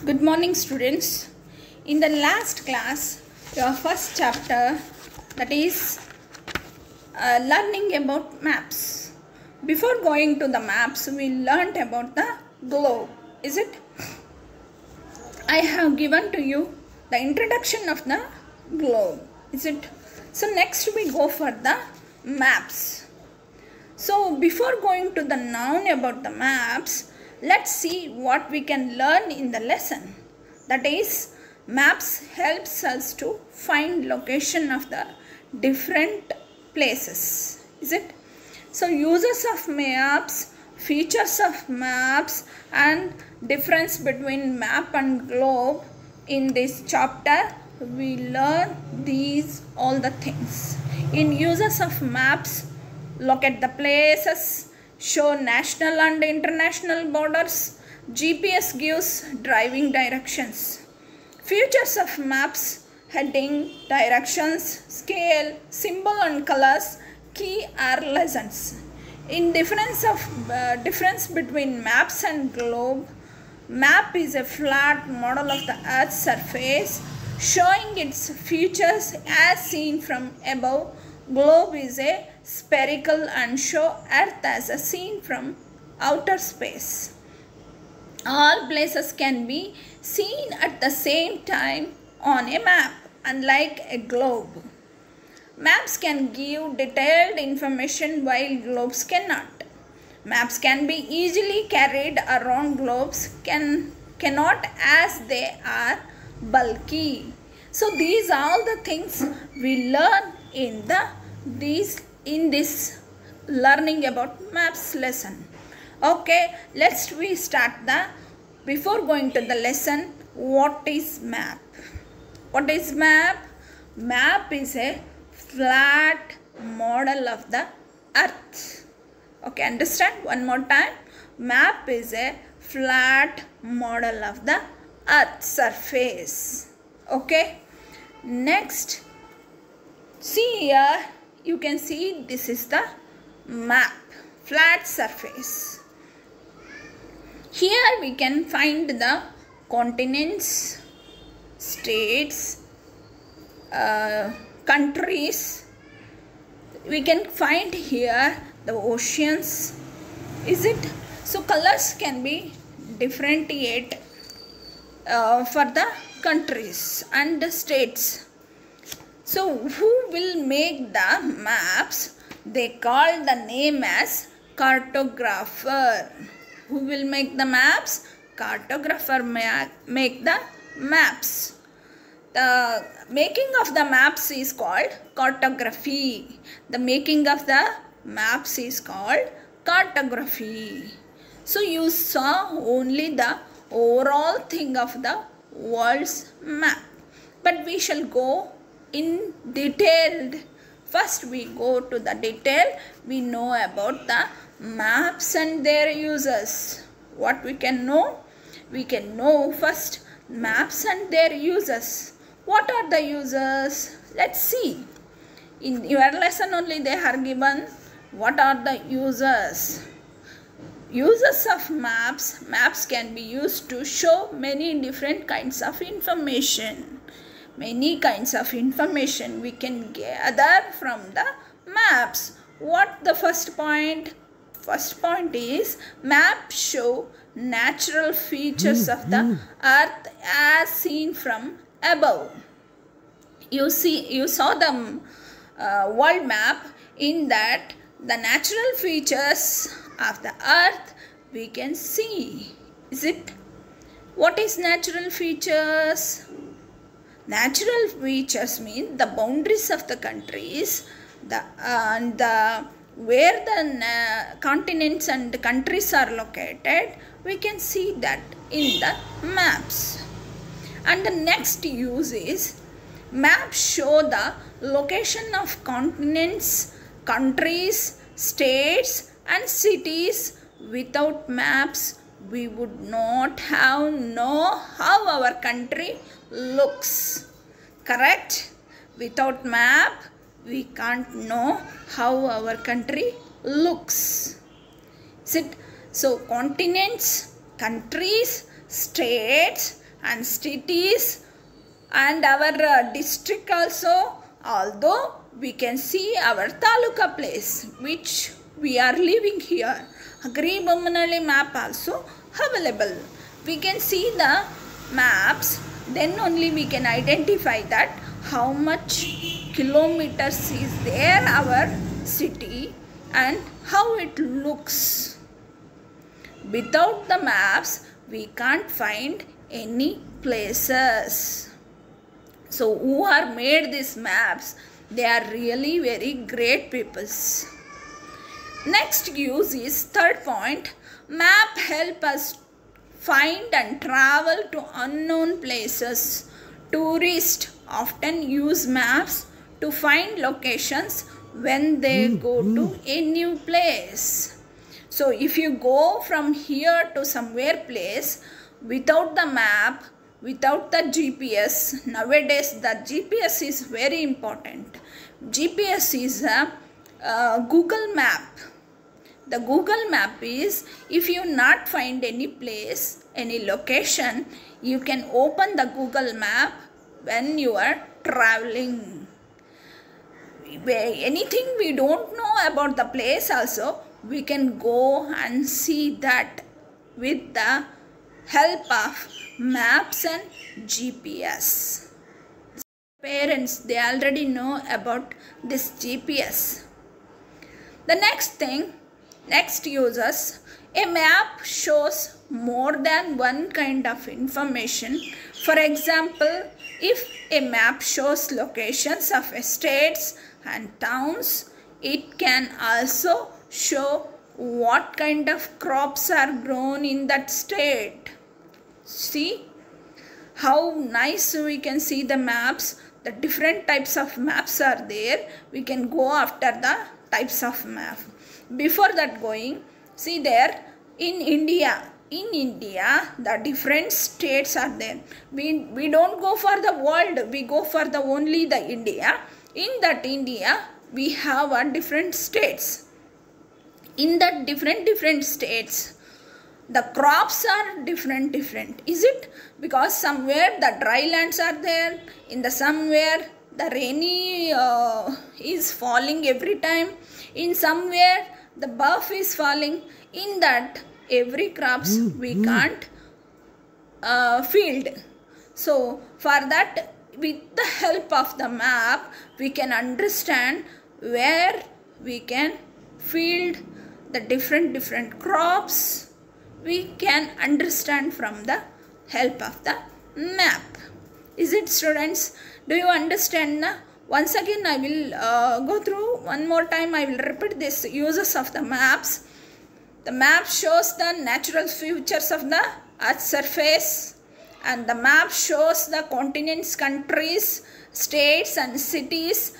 Good morning, students. In the last class, your first chapter, that is learning about maps. Before going to the maps, we learnt about the globe. Is it? I have given to you the introduction of the globe. Is it? So next we go for the maps. So before going to the noun about the maps, let's see what we can learn in the lesson. That is, maps helps us to find location of the different places. Is it? So uses of maps, features of maps, and difference between map and globe. In this chapter, we learn these all the things. In uses of maps, locate the places, show national and international borders. GPS gives driving directions. Features of maps: heading, directions, scale, symbol and colors. Key are lessons. In difference between maps and globe, map is a flat model of the Earth's surface showing its features as seen from above. Globe is a spherical and show Earth as a seen from outer space. All places can be seen at the same time on a map, unlike a globe. Maps can give detailed information while globes cannot. Maps can be easily carried around, globes cannot, as they are bulky. So these are all the things we learn in this learning about maps lesson. Okay, we start before going to the lesson. What is map? What is map? Map is a flat model of the Earth. Okay, understand? One more time. Map is a flat model of the Earth's surface. Okay. Next, see here, you can see this is the map, flat surface. Here we can find the continents, states, countries. We can find here the oceans. Is it? So colors can be differentiate for the countries and the states. So who will make the maps? They call the name as cartographer. Who will make the maps? Cartographer make the maps. The making of the maps is called cartography. The making of the maps is called cartography. So you saw only the overall thing of the world's map. But we shall go in detailed. First we go to the detail. We know about the maps and their uses. What we can know? We can know first maps and their uses. What are the uses? Let's see. In your lesson only they are given what are the uses. Uses of maps. Maps can be used to show many different kinds of information. Many kinds of information we can gather from the maps. What the first point? First point is maps show natural features of the Earth as seen from above. You saw the world map. In that, the natural features of the Earth we can see. Is it? What is natural features? Natural features mean the boundaries of the countries, where the continents and countries are located. We can see that in the maps. And the next use is maps show the location of continents, countries, states and cities. Without maps, we would not know how our country looks. Correct? Without map, we can't know how our country looks. Is it? So continents, countries, states and cities and our district also, although we can see our taluka place which we are living here. Agribommanalli map also available. We can see the maps, then only we can identify that how much kilometers is there our city and how it looks. Without the maps, we can't find any places. So who are made these maps? They are really very great peoples. Next use is third point. Map help us find and travel to unknown places. Tourists often use maps to find locations when they go to a new place. So if you go from here to somewhere place without the map, without the GPS, nowadays the GPS is very important. GPS is a Google map. The Google map is, if you not find any place, any location, you can open the Google map when you are traveling. Anything we don't know about the place also, we can go and see that with the help of maps and GPS. Parents, they already know about this GPS. The next uses, a map shows more than one kind of information. For example, if a map shows locations of estates and towns, it can also show what kind of crops are grown in that state. See how nice we can see the maps. The different types of maps are there. We can go after the types of map. Before that going, see there in India, the different states are there. We don't go for the world, we go for the only the India. In that India, we have different states. In that different states, the crops are different. Is it? Because somewhere the dry lands are there, in the somewhere the rainy is falling every time, in somewhere the buff is falling. In that every crops we can't field. So for that, with the help of the map, we can understand where we can field the different crops. We can understand from the help of the map. Is it, students? Do you understand? Once again I will go through one more time. I will repeat this uses of the maps. The map shows the natural features of the Earth's surface, and the map shows the continents, countries, states and cities.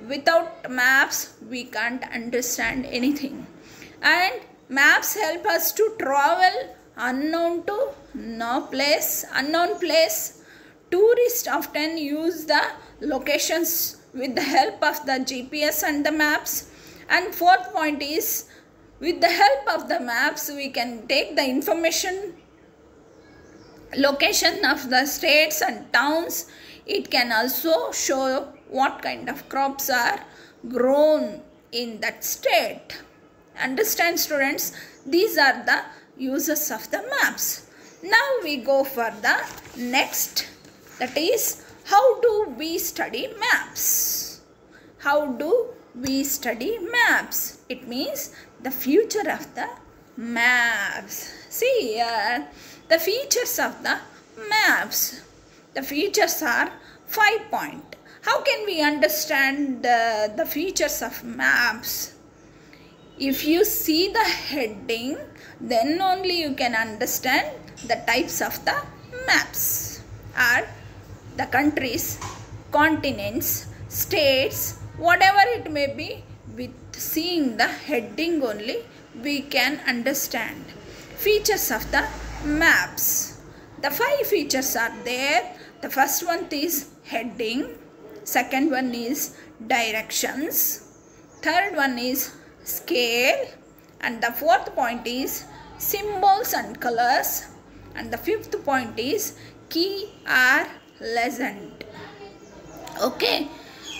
Without maps we can't understand anything. And maps help us to travel unknown place. Tourists often use the locations with the help of the GPS and the maps. And fourth point is, with the help of the maps, we can take the information, location of the states and towns. It can also show what kind of crops are grown in that state. Understand, students? These are the uses of the maps. Now we go for the next, that is, how do we study maps? How do we study maps? It means the future of the maps. See here, the features of the maps. The features are 5 points. How can we understand the features of maps? If you see the heading, then only you can understand the types of the maps. Are the countries, continents, states, whatever it may be, with seeing the heading only we can understand. Features of the maps. The 5 features are there. The first one is heading. Second one is directions. Third one is scale. And the fourth point is symbols and colors. And the fifth point is key are lessened. Okay,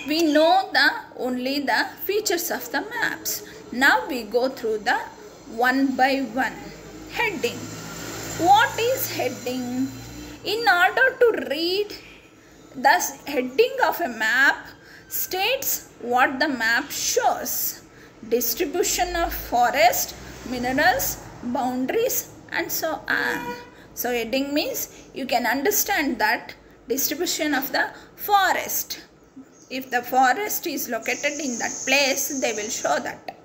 we know only the features of the maps. Now we go through the one by one. Heading. What is heading? In order to read, the heading of a map states what the map shows. Distribution of forest, minerals, boundaries, and so on. So heading means you can understand that distribution of the forest. If the forest is located in that place, they will show that.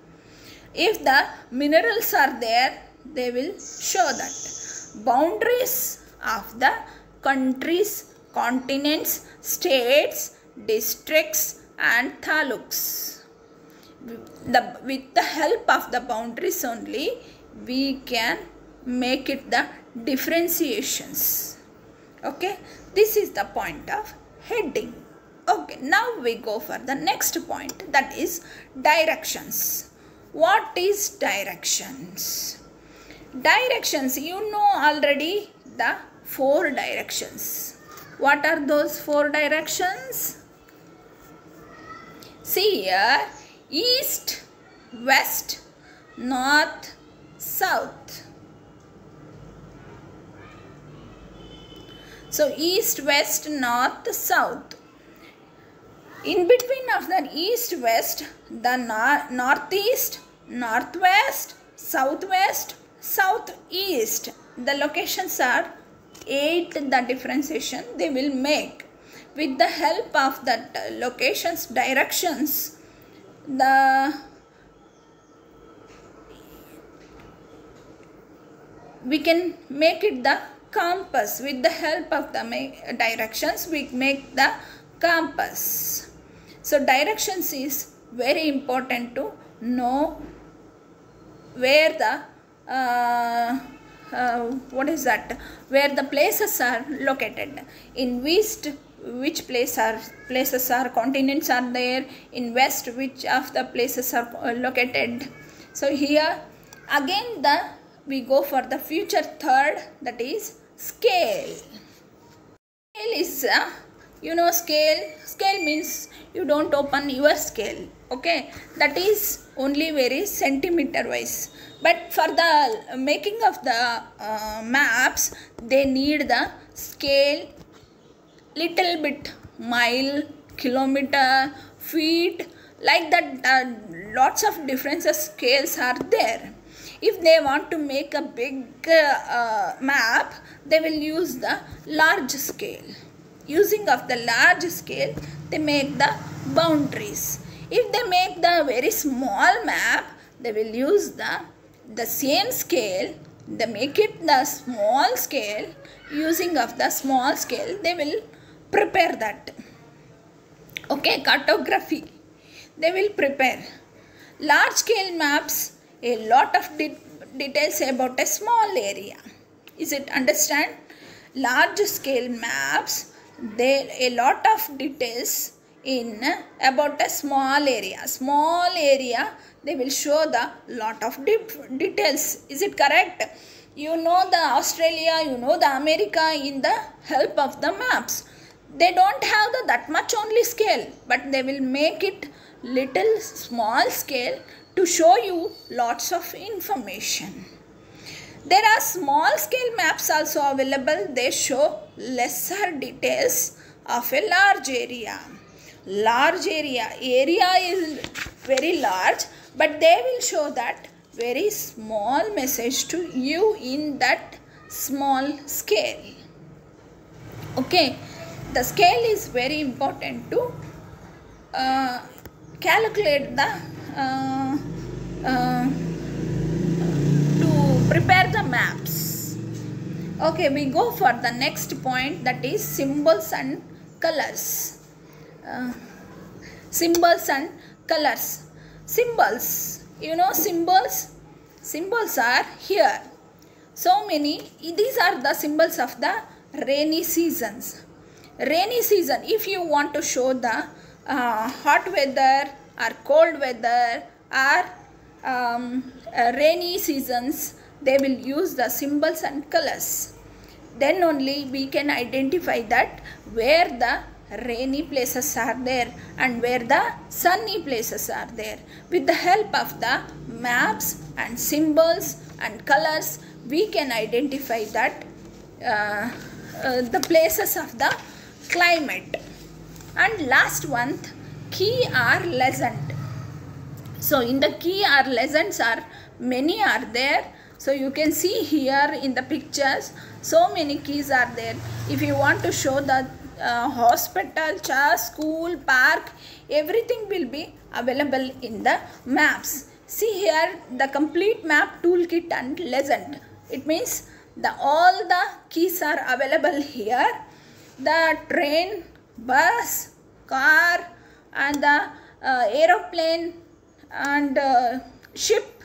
If the minerals are there, they will show that. Boundaries of the countries, continents, states, districts, and taluks. With the help of the boundaries only, we can make it the differentiations. Okay, this is the point of heading. Okay, now we go for the next point, that is directions. What is directions? Directions, you know already the 4 directions. What are those 4 directions? See here, east, west, north, south. So east, west, north, south. In between of the east, west, the northeast, northwest, southwest, southeast. The locations are 8, the differentiation they will make. With the help of that locations, directions, we can make it the compass. With the help of the directions, we make the compass. So directions is very important to know where the where the places are located. In east, which places are continents are there. In west, which of the places are located. So here again we go for the future third, that is scale. Scale is scale means you don't open your scale. Okay, that is only very centimeter wise. But for the making of the maps, they need the scale little bit, mile, kilometer, feet, like that. Lots of different scales are there. If they want to make a big map, they will use the large scale. Using of the large scale, they make the boundaries. If they make the very small map, they will use the same scale. They make it the small scale. Using of the small scale, they will prepare that. Okay, cartography. They will prepare. Large scale maps, a lot of details about a small area. Is it understand? Large scale maps, a lot of details in about a small area. Small area, they will show the lot of details. Is it correct? You know the Australia, you know the America in the help of the maps. They don't have that much only scale, but they will make it little small scale to show you lots of information. There are small scale maps also available. They show lesser details of a large area. Large area is very large, but they will show that very small message to you in that small scale. Okay, the scale is very important to calculate to prepare the maps. Okay, we go for the next point, that is symbols and colors. Symbols and colors. Symbols, you know symbols? Symbols are here. So many, these are the symbols of the rainy seasons. Rainy season, if you want to show the hot weather or cold weather or rainy seasons, they will use the symbols and colors. Then only we can identify that where the rainy places are there and where the sunny places are there. With the help of the maps and symbols and colors, we can identify that the places of the climate. And last one, key or lesson. So in the key or lessons are many are there. So you can see here in the pictures, so many keys are there. If you want to show the hospital, church, school, park, everything will be available in the maps. See here the complete map toolkit and lesson. It means all the keys are available here. The train, bus, car and the aeroplane and ship,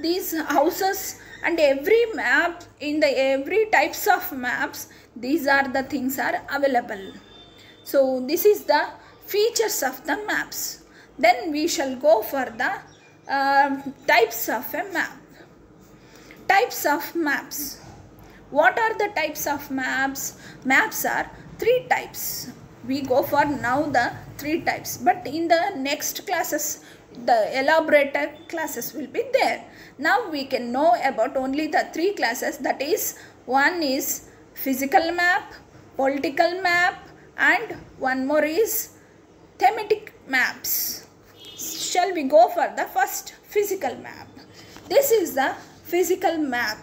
these houses and every map in the every types of maps, these are the things are available. So this is the features of the maps. Then we shall go for the types of a map. Types of maps. What are the types of maps? Maps are 3 types. We go for now the 3 types, but in the next classes the elaborated classes will be there. Now we can know about only the 3 classes, that is, one is physical map, political map and one more is thematic maps. Shall we go for the first physical map? This is the physical map.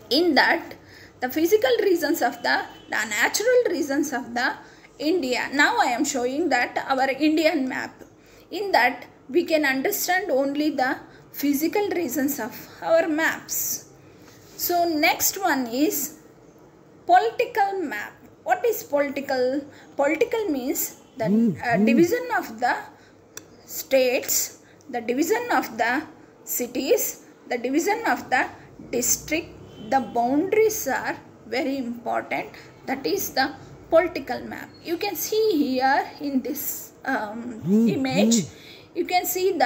In that, the physical reasons of the natural reasons of the India. Now I am showing that our Indian map. In that we can understand only the physical reasons of our maps. So next one is political map. What is political? Political means the division of the states, the division of the cities, the division of the district. The boundaries are very important. That is the political map. You can see here in this image, you can see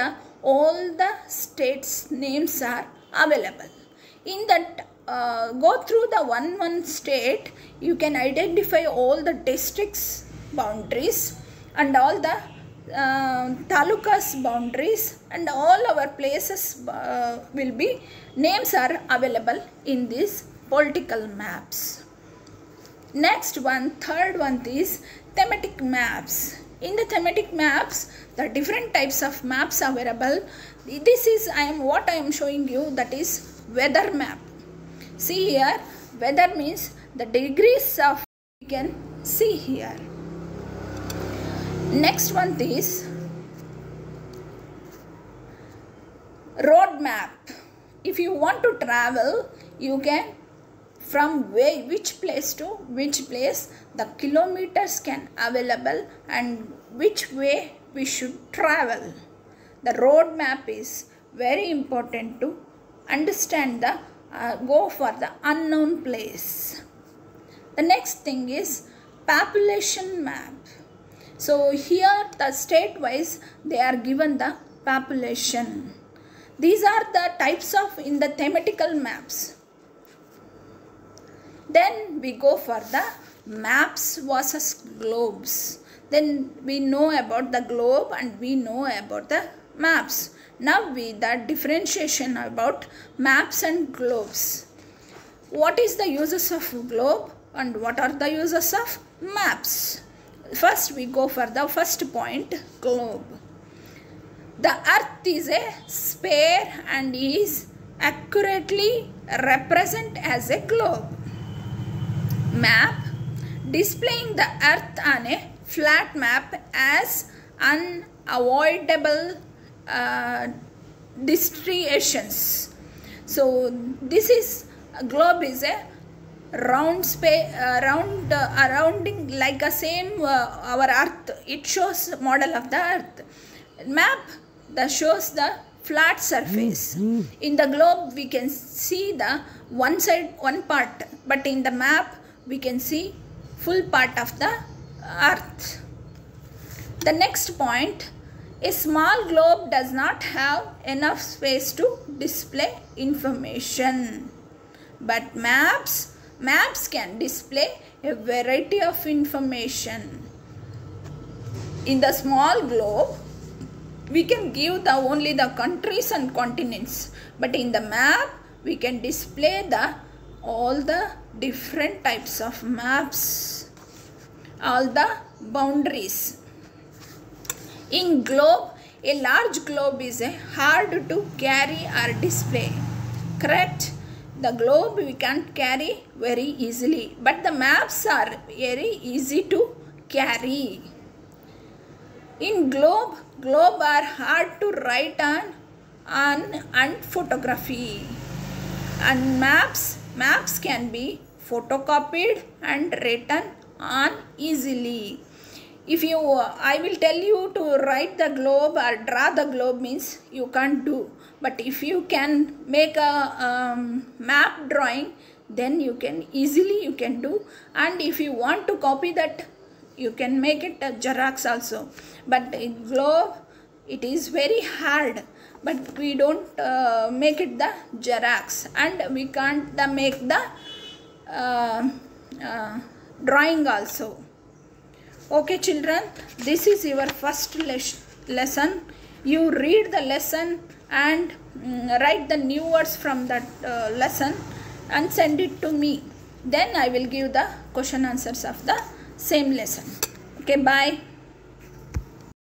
all the states names are available. In that go through the one state, you can identify all the districts boundaries and all the talukas boundaries and all our places will be names are available in these political maps. Next one, third one is thematic maps. In the thematic maps, the different types of maps are available. This is what I am showing you, that is weather map. See here, weather means the degrees of, you can see here. Next one is road map. If you want to travel, you can from which place to which place, the kilometers can available and which way we should travel. The road map is very important to understand the go for the unknown place. The next thing is population map. So here the state wise they are given the population. These are the types of in the thematical maps. Then we go for the maps versus globes. Then we know about the globe and we know about the maps. Now the differentiation about maps and globes. What is the uses of globe and what are the uses of maps? First we go for the first point, globe. The earth is a sphere and is accurately represented as a globe. Map, displaying the earth on a flat map as unavoidable distributions. So this is globe is a round space, surrounding like a same our earth. It shows model of the earth. Map that shows the flat surface. In the globe we can see the one side, one part, but in the map we can see full part of the earth. The next point, a small globe does not have enough space to display information, but maps maps can display a variety of information. In the small globe, we can give only the countries and continents, but in the map we can display all the different types of maps, all the boundaries. In globe, a large globe is hard to carry or display. Correct? The globe we can't carry very easily, but the maps are very easy to carry. In globe are hard to write on and photography. And maps can be photocopied and written on easily. If I will tell you to write the globe or draw the globe means you can't do. But if you can make a map drawing, then you can easily do. And if you want to copy that, you can make it a Xerox also. But in globe, it is very hard. But we don't make it the Xerox, and we can't make the drawing also. Okay children, this is your first lesson. You read the lesson and write the new words from that lesson and send it to me. Then I will give the question answers of the same lesson. Okay, bye.